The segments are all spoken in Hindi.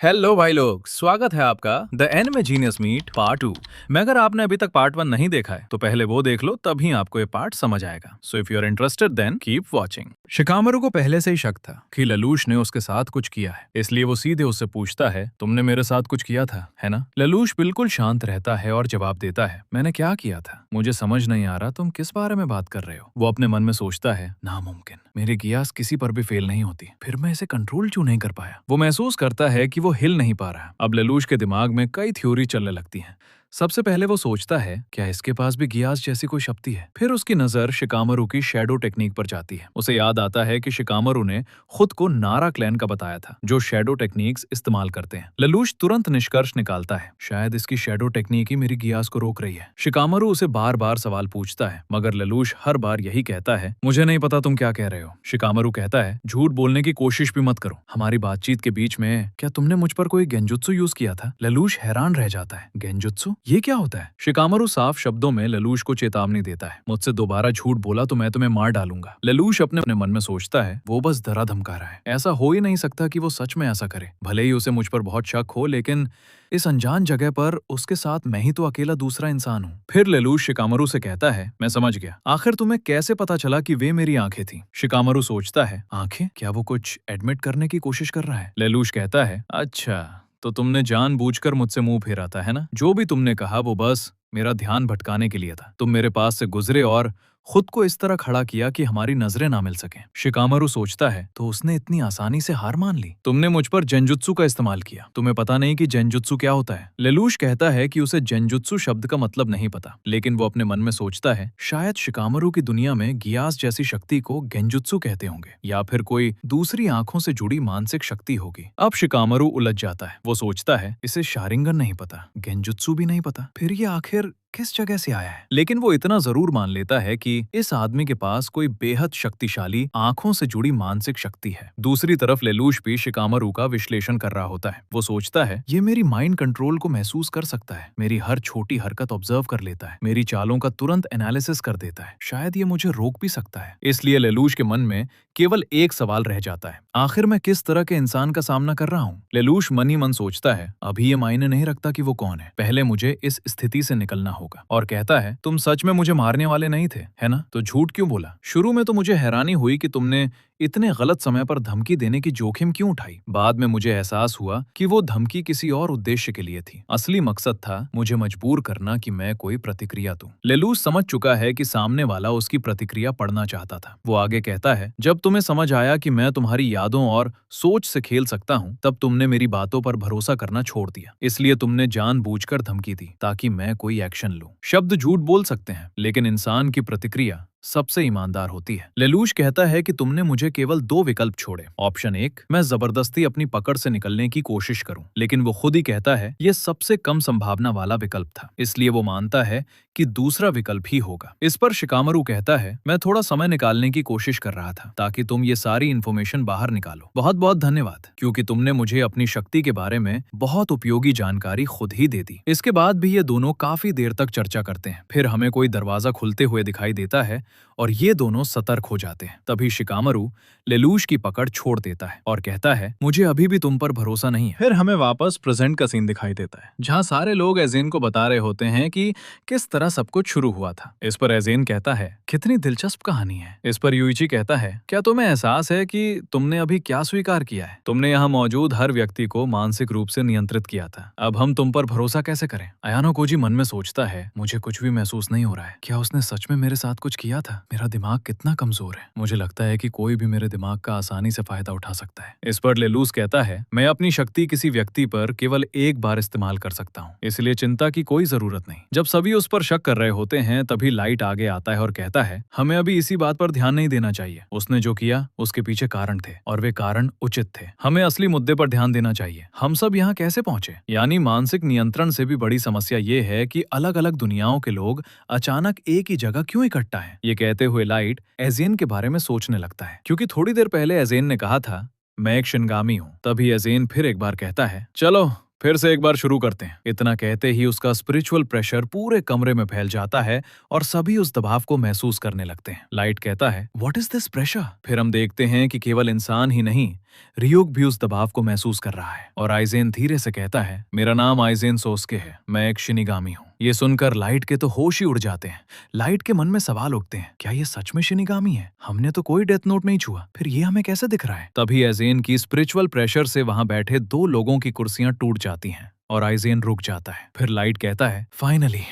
हेलो भाई लोग, स्वागत है आपका the anime genius meet part 2 में। अगर आपने अभी तक पार्ट 1 नहीं देखा है तो पहले वो देख लो, तभी आपको ये पार्ट समझ आएगा। So if you are interested then keep watching. Shikamaru को पहले से ही शक था कि ललूश ने उसके साथ कुछ किया है, इसलिए वो सीधे उससे पूछता है, तुमने मेरे साथ कुछ किया था, है ना? ललूश बिल्कुल शांत रहता है और जवाब देता है, मैंने क्या किया था? मुझे समझ नहीं आ रहा तुम किस बारे में बात कर रहे हो। वो अपने मन में सोचता है, नामुमकिन, मेरी गियास किसी पर भी फेल नहीं होती, फिर मैं इसे कंट्रोल क्यों नहीं कर पाया। वो महसूस करता है कि वो हिल नहीं पा रहा। अब ललूश के दिमाग में कई थ्योरी चलने लगती हैं। सबसे पहले वो सोचता है, क्या इसके पास भी गियास जैसी कोई शक्ति है? फिर उसकी नजर शिकामरू की शैडो टेक्निक पर जाती है। उसे याद आता है कि शिकामरू ने खुद को नारा क्लैन का बताया था, जो शैडो टेक्निक्स इस्तेमाल करते हैं। ललूश तुरंत निष्कर्ष निकालता है, शायद इसकी शैडो टेक्निक ही मेरी गियास को रोक रही है। शिकामरू उसे बार बार सवाल पूछता है, मगर ललूश हर बार यही कहता है, मुझे नहीं पता तुम क्या कह रहे हो। शिकामरू कहता है, झूठ बोलने की कोशिश भी मत करो। हमारी बातचीत के बीच में क्या तुमने मुझ पर कोई गेंजुत्सु यूज किया था? ललूश हैरान रह जाता है, गेंजुत्सु? ये क्या होता है? शिकामरू साफ शब्दों में ललूश को चेतावनी देता है, मुझसे दोबारा झूठ बोला तो मैं तुम्हें मार डालूंगा। ललूश अपने मन में सोचता है, वो बस डरा धमका रहा है, ऐसा हो ही नहीं सकता कि वो सच में ऐसा करे। भले ही उसे मुझ पर बहुत शक हो, लेकिन इस अनजान जगह पर उसके साथ मैं ही तो अकेला दूसरा इंसान हूँ। फिर ललूश शिकामरू से कहता है, मैं समझ गया, आखिर तुम्हें कैसे पता चला कि वे मेरी आंखें थी? शिकामरू सोचता है, आंखें? क्या वो कुछ एडमिट करने की कोशिश कर रहा है? ललूश कहता है, अच्छा, तो तुमने जानबूझकर मुझसे मुंह फेरा था, है ना? जो भी तुमने कहा वो बस मेरा ध्यान भटकाने के लिए था। तुम मेरे पास से गुजरे और खुद को इस तरह खड़ा किया कि हमारी नजरें ना मिल सकें। शिकामरू सोचता है, तो उसने इतनी आसानी से हार मान ली? तुमने मुझ पर जेंजुत्सु का इस्तेमाल किया, तुम्हें पता नहीं कि जेंजुत्सु क्या होता है? ललूश कहता है कि उसे जेंजुत्सु शब्द का मतलब नहीं पता, लेकिन वो अपने मन में सोचता है, शायद शिकामरू की दुनिया में गियास जैसी शक्ति को गेंजुत्सु कहते होंगे, या फिर कोई दूसरी आंखों से जुड़ी मानसिक शक्ति होगी। अब शिकामरू उलझ जाता है। वो सोचता है, इसे शारिंगन नहीं पता, गेंजुत्सु भी नहीं पता, फिर ये आखिर किस जगह से आया है? लेकिन वो इतना जरूर मान लेता है कि इस आदमी के पास कोई बेहद शक्तिशाली आंखों से जुड़ी मानसिक शक्ति है। दूसरी तरफ ललूश भी शिकामरू का विश्लेषण कर रहा होता है। वो सोचता है, ये मेरी माइंड कंट्रोल को महसूस कर सकता है, मेरी हर छोटी हरकत ऑब्जर्व कर लेता है, मेरी चालों का तुरंत एनालिसिस कर देता है, शायद ये मुझे रोक भी सकता है। इसलिए ललूश के मन में केवल एक सवाल रह जाता है, आखिर मैं किस तरह के इंसान का सामना कर रहा हूँ? ललूश मन ही मन सोचता है, अभी ये मायने नहीं रखता कि वो कौन है, पहले मुझे इस स्थिति से निकलना होगा। और कहता है, तुम सच में मुझे मारने वाले नहीं थे, है ना? तो झूठ क्यों बोला? शुरू में तो मुझे हैरानी हुई कि तुमने इतने गलत समय पर धमकी देने की जोखिम क्यों उठाई। बाद में मुझे एहसास हुआ कि वो धमकी किसी और उद्देश्य के लिए थी। असली मकसद था मुझे मजबूर करना कि मैं कोई प्रतिक्रिया दूं। ललूश समझ चुका है कि सामने वाला उसकी प्रतिक्रिया पढ़ना चाहता था। वो आगे कहता है, जब तुम्हें समझ आया कि मैं तुम्हारी यादों और सोच से खेल सकता हूँ, तब तुमने मेरी बातों पर भरोसा करना छोड़ दिया। इसलिए तुमने जानबूझकर धमकी दी ताकि मैं कोई एक्शन लूं। शब्द झूठ बोल सकते हैं, लेकिन इंसान की प्रतिक्रिया सबसे ईमानदार होती है। ललूश कहता है कि तुमने मुझे केवल दो विकल्प छोड़े। ऑप्शन 1, मैं जबरदस्ती अपनी पकड़ से निकलने की कोशिश करूं, लेकिन वो खुद ही कहता है यह सबसे कम संभावना वाला विकल्प था, इसलिए वो मानता है कि दूसरा विकल्प ही होगा। इस पर शिकामरू कहता है, मैं थोड़ा समय निकालने की कोशिश कर रहा था ताकि तुम ये सारी इन्फॉर्मेशन बाहर निकालो। बहुत बहुत धन्यवाद, क्योंकि तुमने मुझे अपनी शक्ति के बारे में बहुत उपयोगी जानकारी खुद ही दे दी। इसके बाद भी ये दोनों काफी देर तक चर्चा करते हैं। फिर हमें कोई दरवाजा खुलते हुए दिखाई देता है और ये दोनों सतर्क हो जाते हैं। तभी शिकामरू ललूश की पकड़ छोड़ देता है और कहता है, मुझे अभी भी तुम पर भरोसा नहीं है। फिर हमें वापस प्रेजेंट का सीन दिखाई देता है, जहाँ सारे लोग एजेन को बता रहे होते हैं कि किस तरह सब कुछ शुरू हुआ था। इस पर एजेन कहता है, कितनी दिलचस्प कहानी है। इस पर यूइची कहता है, क्या तुम्हें एहसास है कि तुमने अभी क्या स्वीकार किया है? तुमने यहाँ मौजूद हर व्यक्ति को मानसिक रूप से नियंत्रित किया था। अब हम तुम पर भरोसा कैसे करें? अयानो कोजी मन में सोचता है, मुझे कुछ भी महसूस नहीं हो रहा है। क्या उसने सच में मेरे साथ कुछ किया था? मेरा दिमाग कितना कमजोर है। मुझे लगता है कि कोई भी मेरे दिमाग का आसानी से फायदा उठा सकता है। इस पर ललूश कहता है, मैं अपनी शक्ति किसी व्यक्ति पर केवल एक बार इस्तेमाल कर सकता हूँ, इसलिए चिंता की कोई जरूरत नहीं। जब सभी उस पर शक कर रहे होते हैं, तभी लाइट आगे आता है और कहता है, हमें अभी इसी बात पर ध्यान नहीं देना चाहिए। उसने जो किया उसके पीछे कारण थे और वे कारण उचित थे। हमें असली मुद्दे पर ध्यान देना चाहिए। हम सब यहाँ कैसे पहुंचे? यानी मानसिक नियंत्रण से भी बड़ी समस्या ये है कि अलग अलग दुनियाओं के लोग अचानक एक ही जगह क्यों इकट्ठा है। ये कहते हुए लाइट एजेन के बारे में सोचने लगता है, क्योंकि थोड़ी देर पहले एजेन ने कहा था, मैं एक शिनगामी हूँ। तभी एजेन फिर एक बार कहता है, चलो फिर से एक बार शुरू करते हैं। इतना कहते ही उसका स्पिरिचुअल प्रेशर पूरे कमरे में फैल जाता है और सभी उस दबाव को महसूस करने लगते हैं। लाइट कहता है, व्हाट इज दिस प्रेशर? फिर हम देखते हैं कि केवल इंसान ही नहीं, रियूक भी उस दबाव को महसूस कर रहा है। और आइजेन धीरे से कहता है, मेरा नाम आइजेन सोस्के है, मैं एक शिनिगामी हूँ। ये सुनकर लाइट के तो होश ही उड़ जाते हैं। लाइट के मन में सवाल उठते हैं, क्या ये सच में शिनिगामी है? हमने तो कोई डेथ नोट नहीं छुआ, फिर ये हमें कैसे दिख रहा है? तभी आइजेन की स्पिरिचुअल प्रेशर से वहां बैठे दो लोगों की कुर्सियां टूट जाती हैं और आइजेन रुक जाता है। फिर लाइट कहता है, फाइनली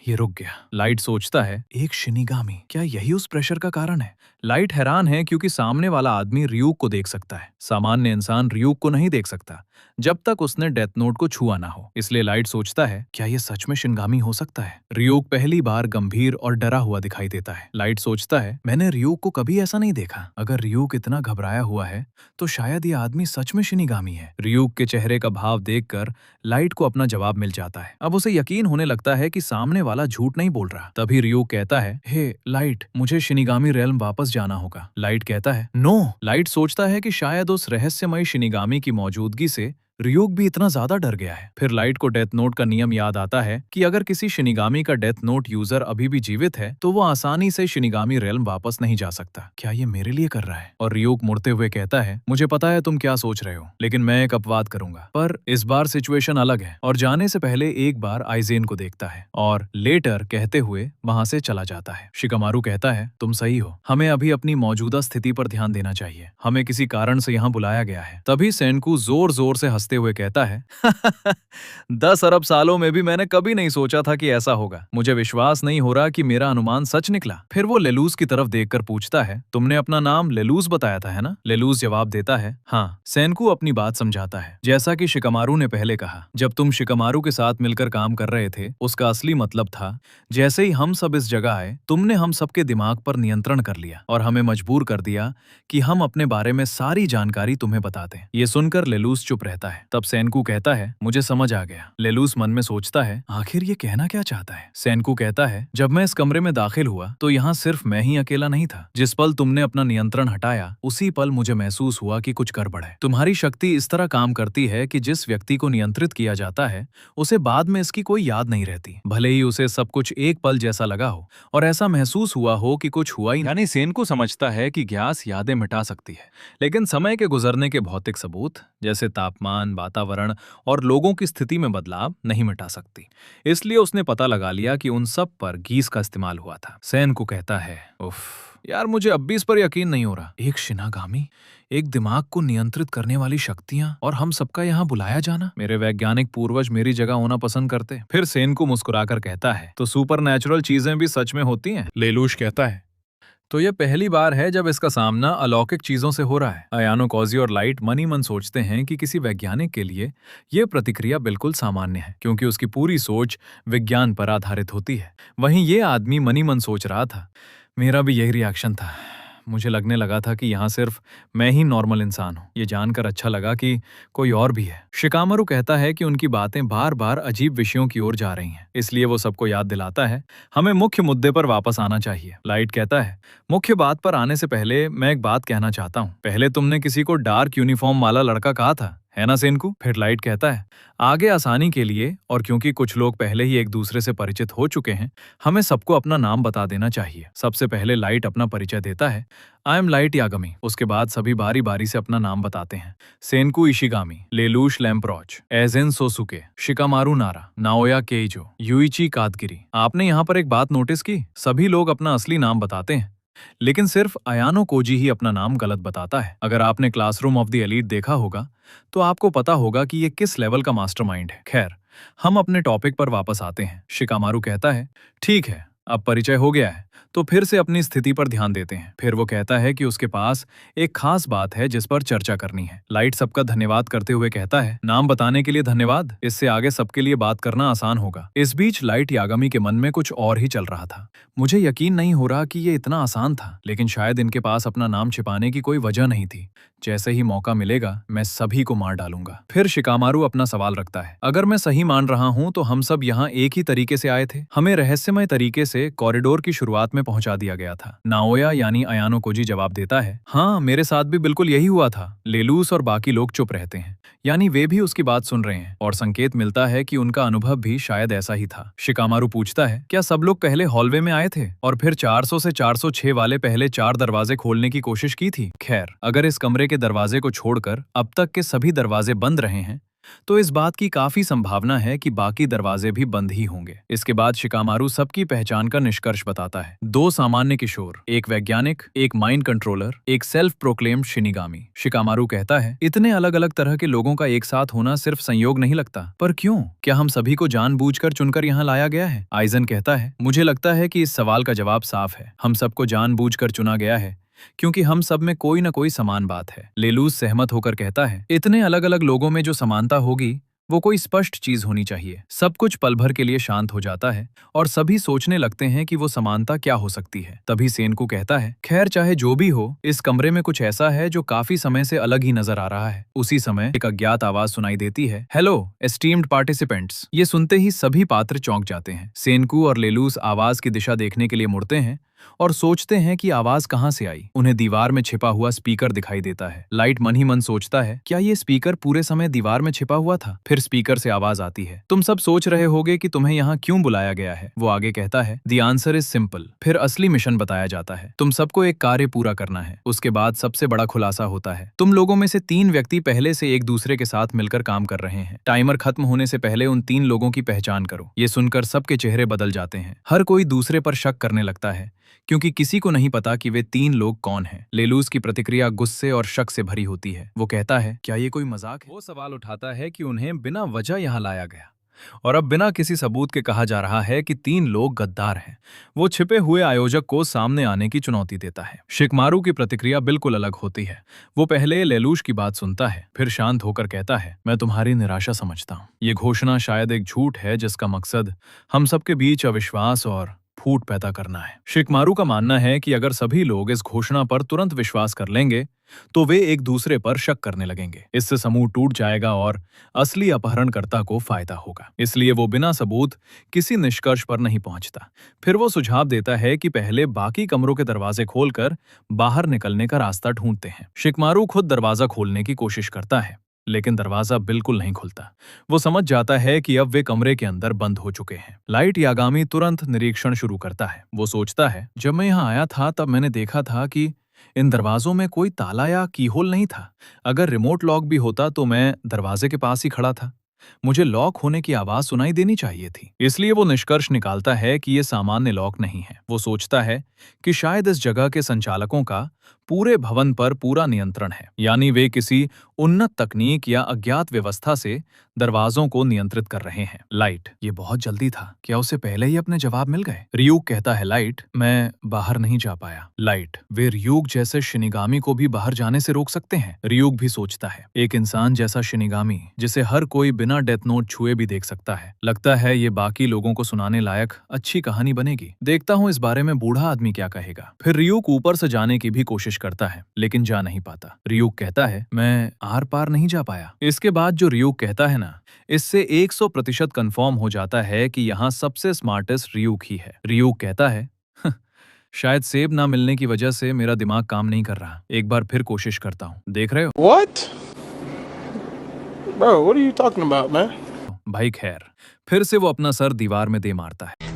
ये रुक गया। लाइट सोचता है, एक शिनिगामी, क्या यही उस प्रेशर का कारण है? लाइट हैरान है क्योंकि सामने वाला आदमी रियूक को देख सकता है। सामान्य इंसान रियूक को नहीं देख सकता जब तक उसने डेथ नोट को छुआ ना हो। इसलिए लाइट सोचता है, क्या ये सच में शिनगामी हो सकता है? रियूक पहली बार गंभीर और डरा हुआ दिखाई देता है। लाइट सोचता है, मैंने रियूक को कभी ऐसा नहीं देखा। अगर रियूक इतना घबराया हुआ है तो शायद ये आदमी सच में शिनिगामी है। रियूक के चेहरे का भाव देखकर लाइट को अपना जवाब मिल जाता है। अब उसे यकीन होने लगता है कि सामने वाला झूठ नहीं बोल रहा। तभी रियूक कहता है, हे लाइट, मुझे शिनिगामी रेल्म वापस जाना होगा। लाइट कहता है, नो। लाइट सोचता है कि शायद उस रहस्यमयी शिनिगामी की मौजूदगी से रियूक भी इतना ज्यादा डर गया है। फिर लाइट को डेथ नोट का नियम याद आता है कि अगर किसी शिनिगामी का डेथ नोट यूजर अभी भी जीवित है तो वो आसानी से शिनिगामी रेल्म वापस नहीं जा सकता। क्या ये मेरे लिए कर रहा है? और रियूक मुड़ते हुए कहता है, मुझे पता है तुम क्या सोच रहे हो, लेकिन मैं एक अपवाद करूंगा। पर इस बार सिचुएशन अलग है। और जाने से पहले एक बार आइजेन को देखता है और लेटर कहते हुए वहां से चला जाता है। शिकामारू कहता है, तुम सही हो, हमें अभी अपनी मौजूदा स्थिति पर ध्यान देना चाहिए। हमें किसी कारण से यहाँ बुलाया गया है। तभी सेनकू जोर जोर से हंसते हुए कहता है, 10 अरब सालों में भी मैंने कभी नहीं सोचा था कि ऐसा होगा। मुझे विश्वास नहीं हो रहा कि मेरा अनुमान सच निकला। फिर वो लेलूस की तरफ देखकर पूछता है, तुमने अपना नाम लेलूस बताया था है ना? लेलूस जवाब देता है, हाँ। सेनकू अपनी बात समझाता है, जैसा कि शिकामारू ने पहले कहा, जब तुम शिकामारू के साथ मिलकर काम कर रहे थे उसका असली मतलब था, जैसे ही हम सब इस जगह आए तुमने हम सबके दिमाग पर नियंत्रण कर लिया और हमें मजबूर कर दिया कि हम अपने बारे में सारी जानकारी तुम्हें बता दें। ये सुनकर लेलूस चुप रहता है। तब सेनकू कहता है, मुझे समझ आ गया। लेलूस मन में सोचता है, आखिर ये कहना क्या चाहता है? सेनकू कहता है, जब मैं इस कमरे में दाखिल हुआ तो यहाँ सिर्फ मैं ही अकेला नहीं था। जिस पल तुमने अपना नियंत्रण हटाया उसी पल मुझे महसूस हुआ कि कुछ गड़बड़ है। तुम्हारी शक्ति इस तरह काम करती है कि जिस व्यक्ति को नियंत्रित किया जाता है उसे बाद में इसकी कोई याद नहीं रहती, भले ही उसे सब कुछ एक पल जैसा लगा हो और ऐसा महसूस हुआ हो कि कुछ हुआ ही। यानी सेनकू समझता है कि ग्यास यादें मिटा सकती है, लेकिन समय के गुजरने के भौतिक सबूत जैसे तापमान, वातावरण और लोगों की स्थिति में बदलाव नहीं मिटा सकती। इसलिए उसने पता लगा लिया कि उन सब पर गीस का इस्तेमाल हुआ था। सेनकू कहता है, उफ यार, मुझे अब भी इस पर यकीन नहीं हो रहा। एक शिनागामी, एक दिमाग को नियंत्रित करने वाली शक्तियां और हम सबका यहाँ बुलाया जाना। मेरे वैज्ञानिक पूर्वज मेरी जगह होना पसंद करते। फिर सेनकू मुस्कुराकर कहता है, तो सुपरनैचुरल चीजें भी सच में होती हैं? लेलूश कहता है, तो यह पहली बार है जब इसका सामना अलौकिक चीजों से हो रहा है। अयानो कॉजी और लाइट मन ही मन सोचते हैं कि किसी वैज्ञानिक के लिए यह प्रतिक्रिया बिल्कुल सामान्य है, क्योंकि उसकी पूरी सोच विज्ञान पर आधारित होती है। वहीं ये आदमी मन ही मन सोच रहा था, मेरा भी यही रिएक्शन था। मुझे लगने लगा था कि यहाँ सिर्फ मैं ही नॉर्मल इंसान हूँ। ये जानकर अच्छा लगा कि कोई और भी है। शिकामारू कहता है कि उनकी बातें बार बार अजीब विषयों की ओर जा रही हैं, इसलिए वो सबको याद दिलाता है, हमें मुख्य मुद्दे पर वापस आना चाहिए। लाइट कहता है, मुख्य बात पर आने से पहले मैं एक बात कहना चाहता हूँ। पहले तुमने किसी को डार्क यूनिफॉर्म वाला लड़का कहा था, है ना सेनकू? फिर लाइट कहता है, आगे आसानी के लिए और क्योंकि कुछ लोग पहले ही एक दूसरे से परिचित हो चुके हैं, हमें सबको अपना नाम बता देना चाहिए। सबसे पहले लाइट अपना परिचय देता है, आई एम लाइट यागमी। उसके बाद सभी बारी बारी से अपना नाम बताते हैं। सेनकू इशिगामी, लेलूश लैम्प्रोच, एजेन सोसुके, शिकामारू नारा, नाओया केइजो, युइची कादगिरी। आपने यहाँ पर एक बात नोटिस की? सभी लोग अपना असली नाम बताते हैं, लेकिन सिर्फ अयानो कोजी ही अपना नाम गलत बताता है। अगर आपने क्लासरूम ऑफ द एलीट देखा होगा तो आपको पता होगा कि ये किस लेवल का मास्टरमाइंड है। खैर, हम अपने टॉपिक पर वापस आते हैं। शिकामारू कहता है, ठीक है, अब परिचय हो गया है तो फिर से अपनी स्थिति पर ध्यान देते हैं। फिर वो कहता है कि उसके पास एक खास बात है जिस पर चर्चा करनी है। लाइट सबका धन्यवाद करते हुए कहता है, नाम बताने के लिए धन्यवाद, इससे आगे सबके लिए बात करना आसान होगा। इस बीच लाइट यागमी के मन में कुछ और ही चल रहा था। मुझे यकीन नहीं हो रहा कि ये इतना आसान था, लेकिन शायद इनके पास अपना नाम छिपाने की कोई वजह नहीं थी। जैसे ही मौका मिलेगा मैं सभी को मार डालूंगा। फिर शिकामारू अपना सवाल रखता है, अगर मैं सही मान रहा हूँ तो हम सब यहाँ एक ही तरीके से आए थे। हमें रहस्यमय तरीके से कॉरिडोर की शुरुआत शुरुआत में पहुंचा दिया गया था। नाओया यानी अयानो कोजी जवाब देता है, हाँ मेरे साथ भी बिल्कुल यही हुआ था। लेलूस और बाकी लोग चुप रहते हैं, यानी वे भी उसकी बात सुन रहे हैं और संकेत मिलता है कि उनका अनुभव भी शायद ऐसा ही था। शिकामारू पूछता है, क्या सब लोग पहले हॉलवे में आए थे और फिर 400 से 406 वाले पहले 4 दरवाजे खोलने की कोशिश की थी? खैर, अगर इस कमरे के दरवाजे को छोड़कर अब तक के सभी दरवाजे बंद रहे हैं तो इस बात की काफी संभावना है कि बाकी दरवाजे भी बंद ही होंगे। इसके बाद शिकामारू सबकी पहचान का निष्कर्ष बताता है। 2 सामान्य किशोर, एक वैज्ञानिक, एक माइंड कंट्रोलर, एक सेल्फ प्रोक्लेम्ड शिनिगामी। शिकामारू कहता है, इतने अलग अलग तरह के लोगों का एक साथ होना सिर्फ संयोग नहीं लगता, पर क्यों? क्या हम सभी को जानबूझकर चुनकर यहाँ लाया गया है? आइजन कहता है, मुझे लगता है कि इस सवाल का जवाब साफ है। हम सबको जानबूझकर चुना गया है क्योंकि हम सब में कोई न कोई समान बात है। लेलूस सहमत होकर कहता है, इतने अलग अलग लोगों में जो समानता होगी वो कोई स्पष्ट चीज होनी चाहिए। सब कुछ पल भर के लिए शांत हो जाता है और सभी सोचने लगते हैं कि वो समानता क्या हो सकती है। तभी सेनकू कहता है, खैर चाहे जो भी हो, इस कमरे में कुछ ऐसा है जो काफी समय से अलग ही नजर आ रहा है। उसी समय एक अज्ञात आवाज सुनाई देती है, हेलो एस्टीम्ड पार्टिसिपेंट्स। ये सुनते ही सभी पात्र चौंक जाते हैं। सेनकू और लेलूस आवाज की दिशा देखने के लिए मुड़ते हैं और सोचते हैं कि आवाज कहां से आई। उन्हें दीवार में छिपा हुआ स्पीकर दिखाई देता है। लाइट मन ही मन सोचता है, क्या ये स्पीकर पूरे समय दीवार में छिपा हुआ था? फिर स्पीकर से आवाज आती है, तुम सब सोच रहे होगे कि तुम्हें यहाँ क्यों बुलाया गया है। वो आगे कहता है, द आंसर इज सिंपल। फिर असली मिशन बताया जाता है, तुम सबको एक कार्य पूरा करना है। उसके बाद सबसे बड़ा खुलासा होता है, तुम लोगों में से 3 व्यक्ति पहले से एक दूसरे के साथ मिलकर काम कर रहे हैं। टाइमर खत्म होने से पहले उन 3 लोगों की पहचान करो। ये सुनकर सबके चेहरे बदल जाते हैं। हर कोई दूसरे पर शक करने लगता है क्योंकि किसी को नहीं पता कि वे 3 लोग कौन हैं। लेलूस की प्रतिक्रिया गुस्से और शक से भरी होती है। वो कहता है, क्या ये कोई मजाक है? वो सवाल उठाता है कि उन्हें बिना वजह यहाँ लाया गया और अब बिना किसी सबूत के कहा जा रहा है कि 3 लोग गद्दार हैं। वो छिपे हुए आयोजक को सामने आने की चुनौती देता है। शिकमारू की प्रतिक्रिया बिल्कुल अलग होती है। वो पहले लेलूस की बात सुनता है, फिर शांत होकर कहता है, मैं तुम्हारी निराशा समझता हूँ। ये घोषणा शायद एक झूठ है जिसका मकसद हम सबके बीच अविश्वास और फूट पैदा करना है। शिकमारू का मानना है कि अगर सभी लोग इस घोषणा पर तुरंत विश्वास कर लेंगे तो वे एक दूसरे पर शक करने लगेंगे। इससे समूह टूट जाएगा और असली अपहरणकर्ता को फायदा होगा। इसलिए वो बिना सबूत किसी निष्कर्ष पर नहीं पहुंचता। फिर वो सुझाव देता है कि पहले बाकी कमरों के दरवाजे खोलकर बाहर निकलने का रास्ता ढूंढते हैं। शिकमारू खुद दरवाजा खोलने की कोशिश करता है, लेकिन दरवाजा बिल्कुल नहीं खुलता। वो समझ जाता है कि अब वे कमरे के अंदर बंद हो चुके हैं। लाइट यागामी तुरंत निरीक्षण शुरू करता है। वो सोचता है, जब मैं यहाँ आया था तब मैंने देखा था कि इन दरवाजों में कोई ताला या कीहोल नहीं था। अगर रिमोट लॉक भी होता तो मैं दरवाजे के पास ही खड़ा था। मुझे लॉक होने की आवाज सुनाई देनी चाहिए थी। इसलिए वो निष्कर्ष निकालता है कि ये सामान्य लॉक नहीं है। वो सोचता है कि शायद इस जगह के संचालकों का पूरे भवन पर पूरा नियंत्रण है, यानी वे किसी उन्नत तकनीक या अज्ञात व्यवस्था से दरवाजों को नियंत्रित कर रहे हैं। लाइट, ये बहुत जल्दी था, क्या उसे पहले ही अपने जवाब मिल गए? रियूक कहता है, लाइट, मैं बाहर नहीं जा पाया। लाइट, वे रियूक जैसे शिनिगामी को भी बाहर जाने से रोक सकते हैं। रियूक भी सोचता है, एक इंसान जैसा शिनिगामी जिसे हर कोई बिना डेथ नोट छुए भी देख सकता है। लगता है ये बाकी लोगों को सुनाने लायक अच्छी कहानी बनेगी। देखता हूँ इस बारे में बूढ़ा आदमी क्या कहेगा। फिर रियूक ऊपर से जाने की भी कोशिश करता है, लेकिन जा नहीं पाता। रियूक कहता है, मैं आर पार नहीं जा पाया। इसके बाद जो रियूक कहता है ना, इससे 100% कंफर्म हो जाता है कि यहाँ सबसे स्मार्टेस्ट रियूक ही है। रियूक कहता है, शायद सेब ना मिलने की वजह से मेरा दिमाग काम नहीं कर रहा। एक बार फिर कोशिश करता हूँ, देख रहे हो? What? Bro, what are you talking about, man? भाई खैर, फिर से वो अपना सर दीवार में दे मारता है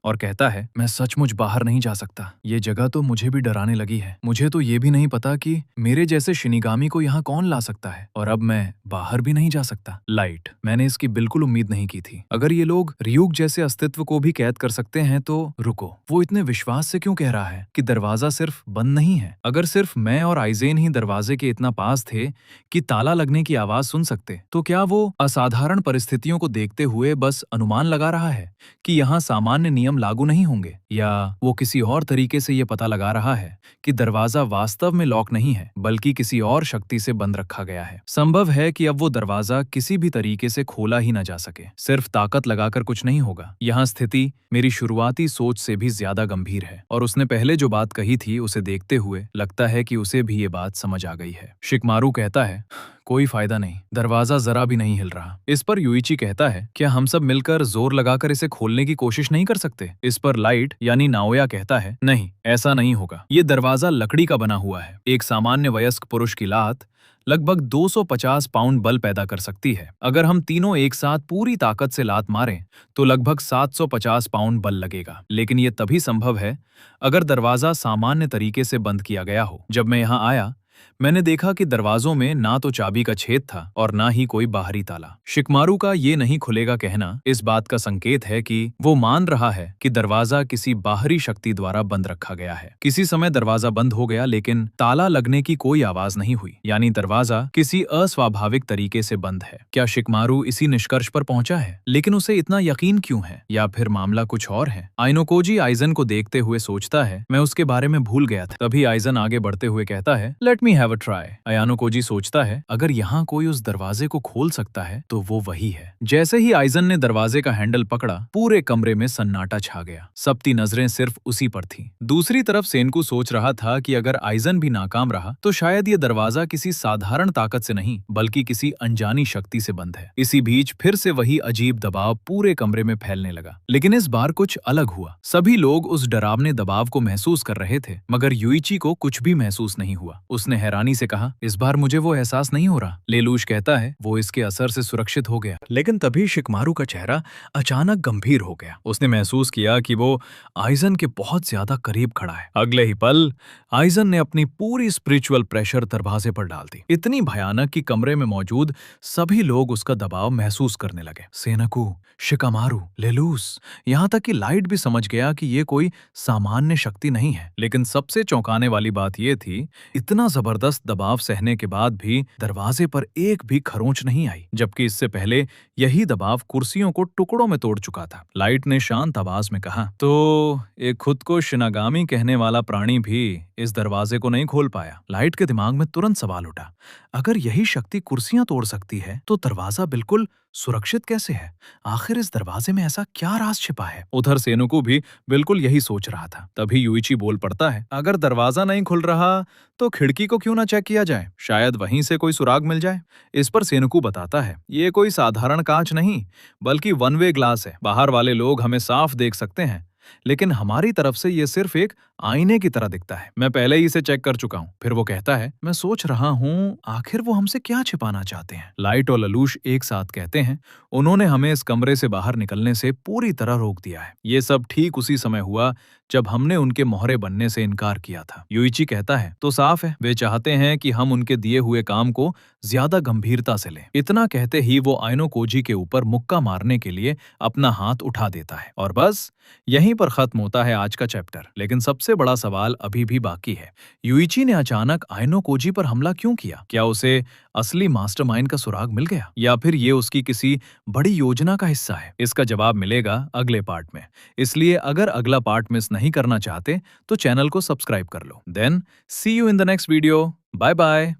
और कहता है, मैं सचमुच बाहर नहीं जा सकता। ये जगह तो मुझे भी डराने लगी है। मुझे तो ये भी नहीं पता कि मेरे जैसे शिनिगामी को यहाँ कौन ला सकता है, और अब मैं बाहर भी नहीं जा सकता। लाइट, मैंने इसकी बिल्कुल उम्मीद नहीं की थी। अगर ये लोग रियूक जैसे अस्तित्व को भी कैद कर सकते हैं तो रुको, वो इतने विश्वास से क्यों कह रहा है कि दरवाजा सिर्फ बंद नहीं है? अगर सिर्फ मैं और आइजेन ही दरवाजे के इतना पास थे कि ताला लगने की आवाज सुन सकते, तो क्या वो असाधारण परिस्थितियों को देखते हुए बस अनुमान लगा रहा है कि यहाँ सामान्य नियम लागू नहीं होंगे, या वो किसी और तरीके से ये पता लगा रहा है कि दरवाजा वास्तव में लॉक नहीं है बल्कि किसी और शक्ति से बंद रखा गया है? संभव है कि अब वो दरवाजा किसी भी तरीके से खोला ही न जा सके। सिर्फ ताकत लगाकर कुछ नहीं होगा। यहाँ स्थिति मेरी शुरुआती सोच से भी ज्यादा गंभीर है, और उसने पहले जो बात कही थी उसे देखते हुए लगता है कि उसे भी ये बात समझ आ गई है। शिकमारू कहता है, कोई फायदा नहीं, दरवाजा जरा भी नहीं हिल रहा। इस पर यूइची कहता है, क्या हम सब मिलकर जोर लगाकर इसे खोलने की कोशिश नहीं कर सकते? इस पर लाइट यानी नाओया कहता है, नहीं, ऐसा नहीं होगा। ये दरवाजा लकड़ी का बना हुआ है। एक सामान्य वयस्क पुरुष की लात लगभग 250 पाउंड बल पैदा कर सकती है। अगर हम तीनों एक साथ पूरी ताकत से लात मारें तो लगभग 750 पाउंड बल लगेगा। लेकिन ये तभी संभव है अगर दरवाजा सामान्य तरीके से बंद किया गया हो। जब मैं यहाँ आया, मैंने देखा कि दरवाजों में ना तो चाबी का छेद था और ना ही कोई बाहरी ताला। शिकमारू का ये नहीं खुलेगा कहना इस बात का संकेत है कि वो मान रहा है कि दरवाजा किसी बाहरी शक्ति द्वारा बंद रखा गया है। किसी समय दरवाजा बंद हो गया, लेकिन ताला लगने की कोई आवाज नहीं हुई, यानी दरवाजा किसी अस्वाभाविक तरीके से बंद है। क्या शिकमारू इसी निष्कर्ष पर पहुंचा है? लेकिन उसे इतना यकीन क्यों है? या फिर मामला कुछ और है? आइनोकोजी आइजन को देखते हुए सोचता है, मैं उसके बारे में भूल गया था। तभी आइजन आगे बढ़ते हुए कहता है, let me have a try. आयानोकोजी सोचता है, अगर यहाँ कोई उस दरवाजे को खोल सकता है तो वो वही है। जैसे ही आइजन ने दरवाजे का हैंडल पकड़ा, पूरे कमरे में सन्नाटा छा गया। सबकी नजरें सिर्फ उसी पर थीं। दूसरी तरफ सेनकू सोच रहा था कि अगर आइजन भी नाकाम रहा तो शायद ये दरवाजा किसी साधारण ताकत से नहीं बल्कि किसी अनजानी शक्ति से बंद है। इसी बीच फिर से वही अजीब दबाव पूरे कमरे में फैलने लगा, लेकिन इस बार कुछ अलग हुआ। सभी लोग उस डरावने दबाव को महसूस कर रहे थे, मगर यूइची को कुछ भी महसूस नहीं हुआ। उसने हैरानी से कहा, इस बार मुझे वो एहसास नहीं हो रहा। लेलूश कहता है, वो इसके असर से सुरक्षित हो गया। लेकिन तभी शिकमारू का चेहरा अचानक गंभीर हो गया। उसने महसूस किया कि वो आइजन के बहुत ज्यादा करीब खड़ा है। अगले ही पल आइजन ने अपनी पूरी स्पिरिचुअल प्रेशर दरवाजे पर डाल दी, इतनी भयानक कि कमरे में मौजूद सभी लोग उसका दबाव महसूस करने लगे। सेनकू, शिकामारू, लेलूस, यहाँ तक कि लाइट भी समझ गया कि ये कोई सामान्य शक्ति नहीं है। लेकिन सबसे चौंकाने वाली बात यह थी, इतना जबरदस्त दबाव सहने के बाद भी दरवाजे पर एक भी खरोंच नहीं आई, जबकि इससे पहले यही दबाव कुर्सियों को टुकड़ों में तोड़ चुका था। लाइट ने शांत आवाज में कहा, तो एक खुद को शिनागामी कहने वाला प्राणी भी इस दरवाजे को नहीं खोल पाया। लाइट के दिमाग में तुरंत सवाल उठा, अगर यही शक्ति कुर्सियां तोड़ सकती है तो दरवाजा बिल्कुल सुरक्षित कैसे है? आखिर इस दरवाजे में ऐसा क्या राज छिपा है? उधर सेनुकू भी बिल्कुल यही सोच रहा था। तभी यूइची बोल पड़ता है, अगर दरवाजा नहीं खुल रहा तो खिड़की को क्यों ना चेक किया जाए, शायद वहीं से कोई सुराग मिल जाए। इस पर सेनुकू बताता है, ये कोई साधारण कांच नहीं बल्कि वन वे ग्लास है। बाहर वाले लोग हमें साफ देख सकते हैं, लेकिन हमारी तरफ से ये सिर्फ एक आईने की तरह दिखता है। मैं पहले ही इसे चेक कर चुका हूँ। फिर वो कहता है, मैं सोच रहा हूँ आखिर वो हमसे क्या छिपाना चाहते हैं। लाइट और ललूश एक साथ कहते हैं, उन्होंने हमें इस कमरे से बाहर निकलने से पूरी तरह रोक दिया है। ये सब ठीक उसी समय हुआ जब हमने उनके मोहरे बनने से इनकार किया था। यूइची कहता है, तो साफ है वे चाहते हैं कि हम उनके दिए हुए काम को ज्यादा गंभीरता से लें। इतना कहते ही वो आइनोकोजी के ऊपर मुक्का मारने के लिए अपना हाथ उठा देता है। और बस यहीं पर खत्म होता है आज का चैप्टर। लेकिन सबसे बड़ा सवाल अभी भी बाकी है, यूइची ने अचानक आइनोकोजी पर हमला क्यों किया? क्या उसे असली मास्टरमाइंड का सुराग मिल गया, या फिर ये उसकी किसी बड़ी योजना का हिस्सा है? इसका जवाब मिलेगा अगले पार्ट में। इसलिए अगर अगला पार्ट मिस नहीं करना चाहते तो चैनल को सब्सक्राइब कर लो। Then see you in the next video. Bye bye.